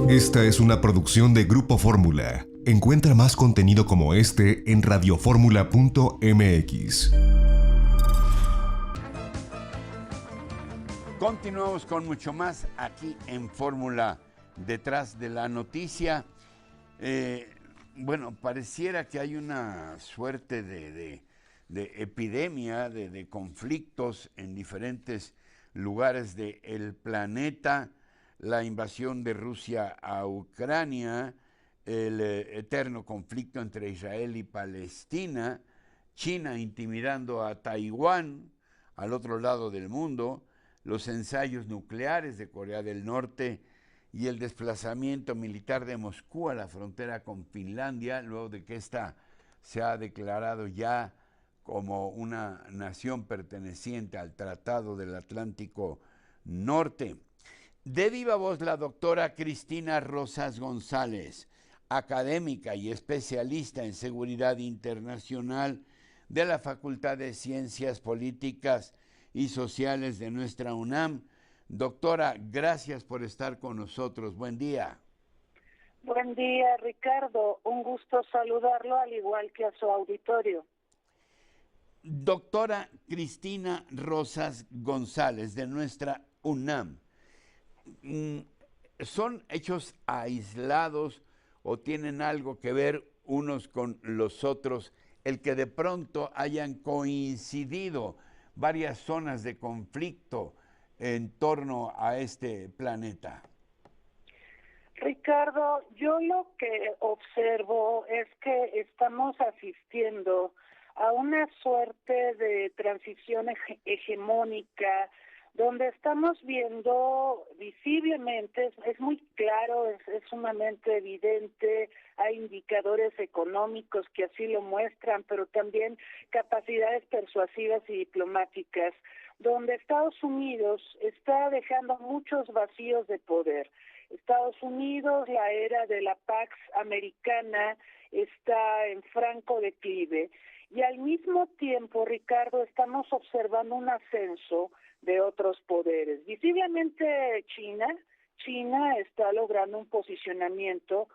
Esta es una producción de Grupo Fórmula. Encuentra más contenido como este en radioformula.mx. Continuamos con mucho más aquí en Fórmula, detrás de la noticia. Bueno, pareciera que hay una suerte de epidemia, de conflictos en diferentes lugares del planeta. La invasión de Rusia a Ucrania, el eterno conflicto entre Israel y Palestina, China intimidando a Taiwán, al otro lado del mundo, los ensayos nucleares de Corea del Norte y el desplazamiento militar de Moscú a la frontera con Finlandia, luego de que ésta se ha declarado ya como una nación perteneciente al Tratado del Atlántico Norte. De viva voz, la doctora Cristina Rosas González, académica y especialista en seguridad internacional de la Facultad de Ciencias Políticas y Sociales de nuestra UNAM. Doctora, gracias por estar con nosotros. Buen día. Buen día, Ricardo. Un gusto saludarlo, al igual que a su auditorio. Doctora Cristina Rosas González, de nuestra UNAM. ¿Son hechos aislados o tienen algo que ver unos con los otros el que de pronto hayan coincidido varias zonas de conflicto en torno a este planeta? Ricardo, yo lo que observo es que estamos asistiendo a una suerte de transición hegemónica, donde estamos viendo visiblemente, es muy claro, es sumamente evidente, hay indicadores económicos que así lo muestran, pero también capacidades persuasivas y diplomáticas, donde Estados Unidos está dejando muchos vacíos de poder. Estados Unidos, la era de la Pax Americana, está en franco declive. Y al mismo tiempo, Ricardo, estamos observando un ascenso de otros poderes. Visiblemente China está logrando un posicionamiento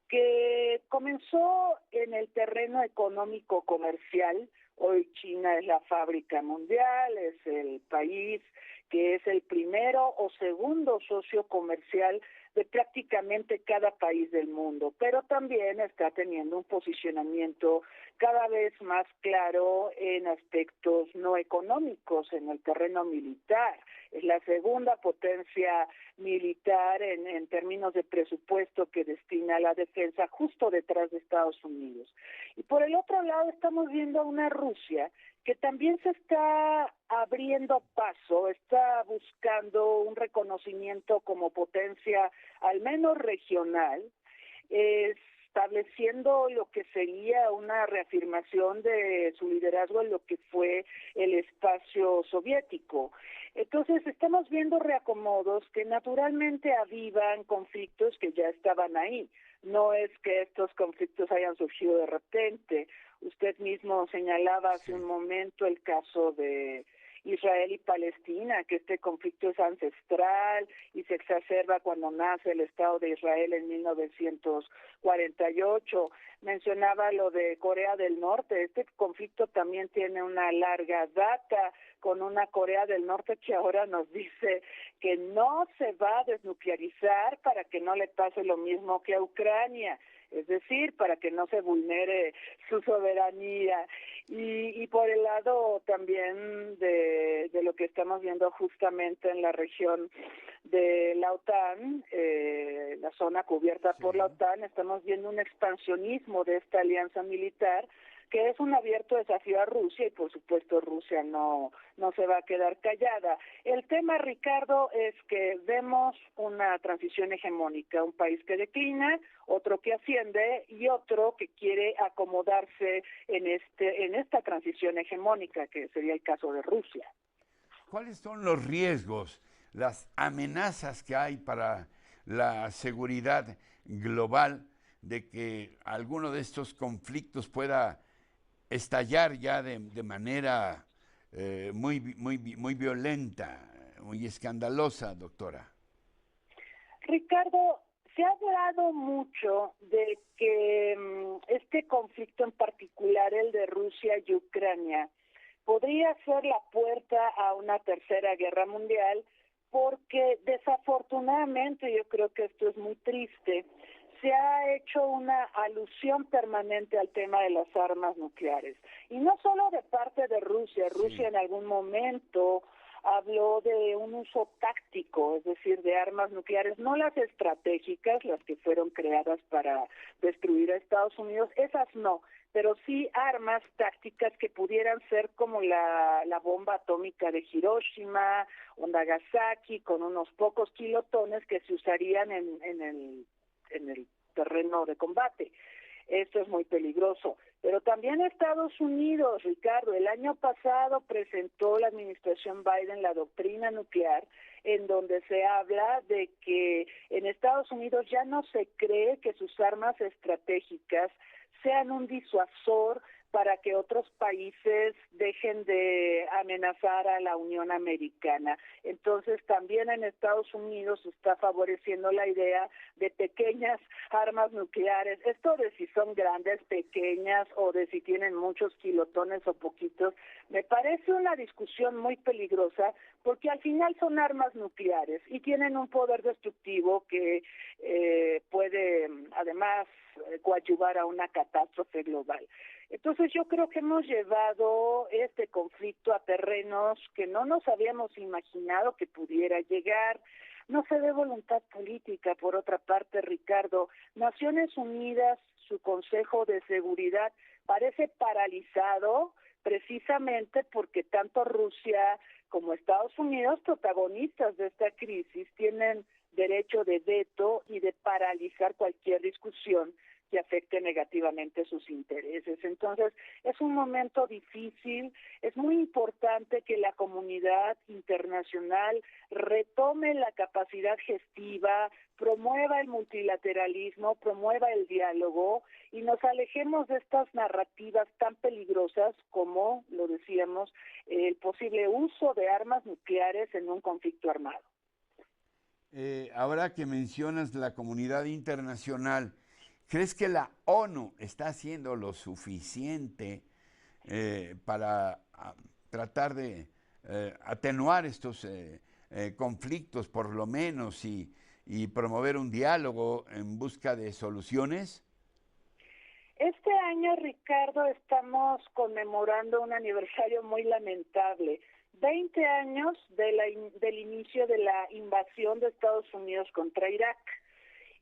que comenzó en el terreno económico comercial. Hoy China es la fábrica mundial, es el país que es el primero o segundo socio comercial de prácticamente cada país del mundo, pero también está teniendo un posicionamiento cada vez más claro en aspectos no económicos, en el terreno militar. Es la segunda potencia militar en términos de presupuesto que destina a la defensa, justo detrás de Estados Unidos. Y por el otro lado estamos viendo a una Rusia que también se está abriendo paso, está buscando un reconocimiento como potencia al menos regional, estableciendo lo que sería una reafirmación de su liderazgo en lo que fue el espacio soviético. Entonces estamos viendo reacomodos que naturalmente avivan conflictos que ya estaban ahí. No es que estos conflictos hayan surgido de repente. Usted mismo señalaba hace un momento el caso de Israel y Palestina, que este conflicto es ancestral y se exacerba cuando nace el Estado de Israel en 1948. Mencionaba lo de Corea del Norte. Este conflicto también tiene una larga data, con una Corea del Norte que ahora nos dice que no se va a desnuclearizar para que no le pase lo mismo que a Ucrania, es decir, para que no se vulnere su soberanía. Y por el lado también de lo que estamos viendo justamente en la región de la OTAN, la zona cubierta por la OTAN, estamos viendo un expansionismo de esta alianza militar, que es un abierto desafío a Rusia, y por supuesto Rusia no se va a quedar callada. El tema, Ricardo, es que vemos una transición hegemónica, un país que declina, otro que asciende y otro que quiere acomodarse en esta transición hegemónica, que sería el caso de Rusia. ¿Cuáles son los riesgos, las amenazas que hay para la seguridad global de que alguno de estos conflictos pueda estallar ya de manera muy violenta, muy escandalosa, doctora? Ricardo, Se ha hablado mucho de que este conflicto en particular, el de Rusia y Ucrania, podría ser la puerta a una tercera guerra mundial, porque desafortunadamente, yo creo que esto es muy triste, se ha hecho una alusión permanente al tema de las armas nucleares. Y no solo de parte de Rusia. Rusia en algún momento habló de un uso táctico, es decir, de armas nucleares, no las estratégicas, las que fueron creadas para destruir a Estados Unidos, esas no, pero sí armas tácticas que pudieran ser como la bomba atómica de Hiroshima o Nagasaki, con unos pocos kilotones que se usarían en el terreno de combate. Esto es muy peligroso. Pero también Estados Unidos, Ricardo, el año pasado presentó la administración Biden la doctrina nuclear, en donde se habla de que en Estados Unidos ya no se cree que sus armas estratégicas sean un disuasor para que otros países dejen de amenazar a la Unión Americana. Entonces, también en Estados Unidos se está favoreciendo la idea de pequeñas armas nucleares. Esto de si son grandes, pequeñas, o de si tienen muchos kilotones o poquitos, me parece una discusión muy peligrosa, porque al final son armas nucleares y tienen un poder destructivo que puede, además, coadyuvar a una catástrofe global. Entonces yo creo que hemos llevado este conflicto a terrenos que no nos habíamos imaginado que pudiera llegar. No se ve voluntad política, por otra parte, Ricardo. Naciones Unidas, su Consejo de Seguridad, parece paralizado precisamente porque tanto Rusia como Estados Unidos, protagonistas de esta crisis, tienen derecho de veto y de paralizar cualquier discusión que afecte negativamente sus intereses. Entonces, es un momento difícil, es muy importante que la comunidad internacional retome la capacidad gestiva, promueva el multilateralismo, promueva el diálogo y nos alejemos de estas narrativas tan peligrosas como, lo decíamos, el posible uso de armas nucleares en un conflicto armado. Ahora que mencionas la comunidad internacional, ¿crees que la ONU está haciendo lo suficiente para tratar de atenuar estos conflictos, por lo menos, y promover un diálogo en busca de soluciones? Este año, Ricardo, estamos conmemorando un aniversario muy lamentable. 20 años del inicio de la invasión de Estados Unidos contra Irak.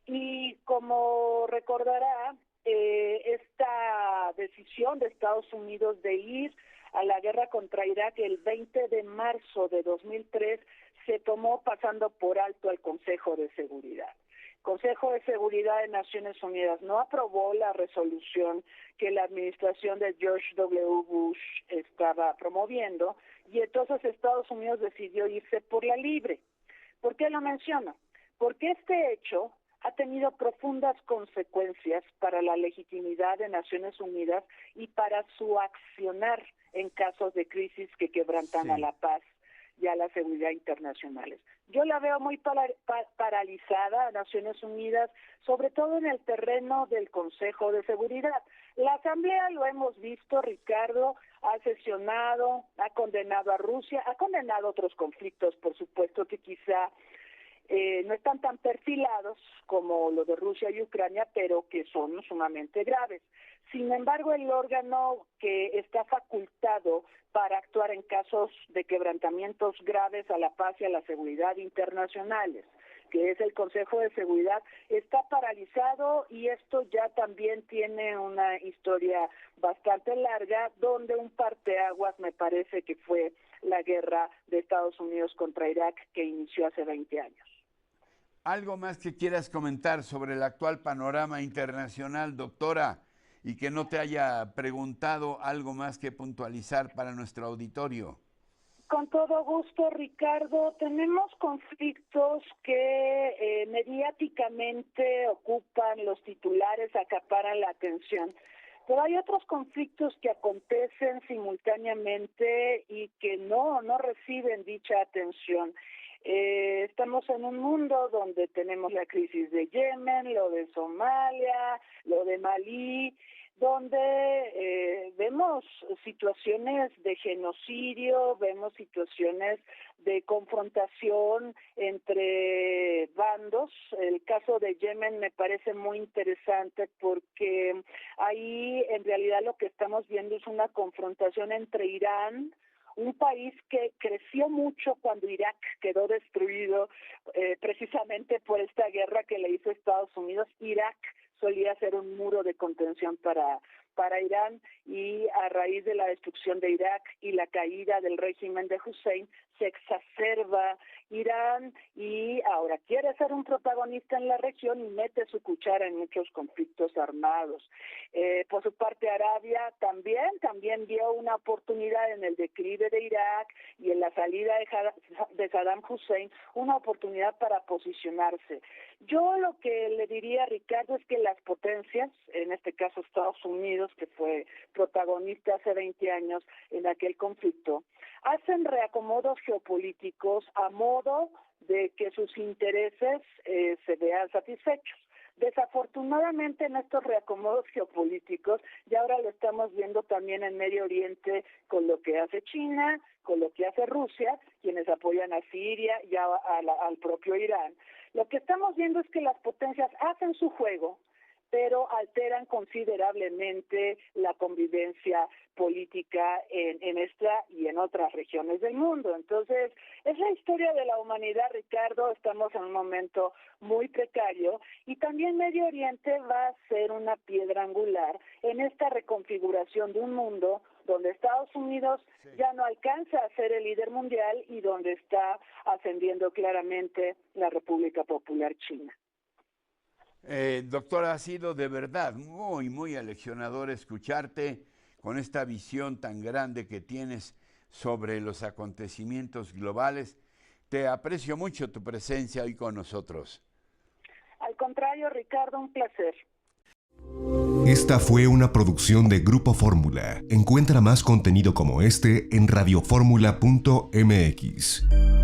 Y como recordará, esta decisión de Estados Unidos de ir a la guerra contra Irak el 20 de marzo de 2003 se tomó pasando por alto al Consejo de Seguridad. Consejo de Seguridad de Naciones Unidas no aprobó la resolución que la administración de George W. Bush estaba promoviendo y entonces Estados Unidos decidió irse por la libre. ¿Por qué lo menciono? Porque este hecho ha tenido profundas consecuencias para la legitimidad de Naciones Unidas y para su accionar en casos de crisis que quebrantan a la paz y a la seguridad internacionales. Yo la veo muy paralizada a Naciones Unidas, sobre todo en el terreno del Consejo de Seguridad. La Asamblea, lo hemos visto, Ricardo, ha sesionado, ha condenado a Rusia, ha condenado otros conflictos, por supuesto, que quizá no están tan perfilados como lo de Rusia y Ucrania, pero que son sumamente graves. Sin embargo, el órgano que está facultado para actuar en casos de quebrantamientos graves a la paz y a la seguridad internacionales, que es el Consejo de Seguridad, está paralizado y esto ya también tiene una historia bastante larga, donde un parteaguas me parece que fue la guerra de Estados Unidos contra Irak, que inició hace 20 años. ¿Algo más que quieras comentar sobre el actual panorama internacional, doctora, y que no te haya preguntado algo más que puntualizar para nuestro auditorio? Con todo gusto, Ricardo. Tenemos conflictos que mediáticamente ocupan los titulares, acaparan la atención. Pero hay otros conflictos que acontecen simultáneamente y que no reciben dicha atención. Estamos en un mundo donde tenemos la crisis de Yemen, lo de Somalia, lo de Malí, donde vemos situaciones de genocidio, vemos situaciones de confrontación entre bandos. El caso de Yemen me parece muy interesante porque ahí en realidad lo que estamos viendo es una confrontación entre Irán, un país que creció mucho cuando Irak quedó destruido precisamente por esta guerra que le hizo Estados Unidos. Irak solía ser un muro de contención para Irán, y a raíz de la destrucción de Irak y la caída del régimen de Hussein se exacerba Irán y ahora quiere ser un protagonista en la región y mete su cuchara en muchos conflictos armados. Por su parte, Arabia también dio una oportunidad en el declive de Irak y en la salida de Saddam Hussein, una oportunidad para posicionarse. Yo lo que le diría a Ricardo es que las potencias, en este caso Estados Unidos, que fue protagonista hace 20 años en aquel conflicto, hacen reacomodos geopolíticos a modo de que sus intereses se vean satisfechos. Desafortunadamente en estos reacomodos geopolíticos, y ahora lo estamos viendo también en Medio Oriente con lo que hace China, con lo que hace Rusia, quienes apoyan a Siria y al propio Irán, lo que estamos viendo es que las potencias hacen su juego, pero alteran considerablemente la convivencia política en esta y en otras regiones del mundo. Entonces, es la historia de la humanidad, Ricardo. Estamos en un momento muy precario y también Medio Oriente va a ser una piedra angular en esta reconfiguración de un mundo donde Estados Unidos ya no alcanza a ser el líder mundial y donde está ascendiendo claramente la República Popular China. Doctora, ha sido de verdad muy aleccionador escucharte con esta visión tan grande que tienes sobre los acontecimientos globales. Te aprecio mucho tu presencia hoy con nosotros. Al contrario, Ricardo, un placer. Esta fue una producción de Grupo Fórmula. Encuentra más contenido como este en radioformula.mx.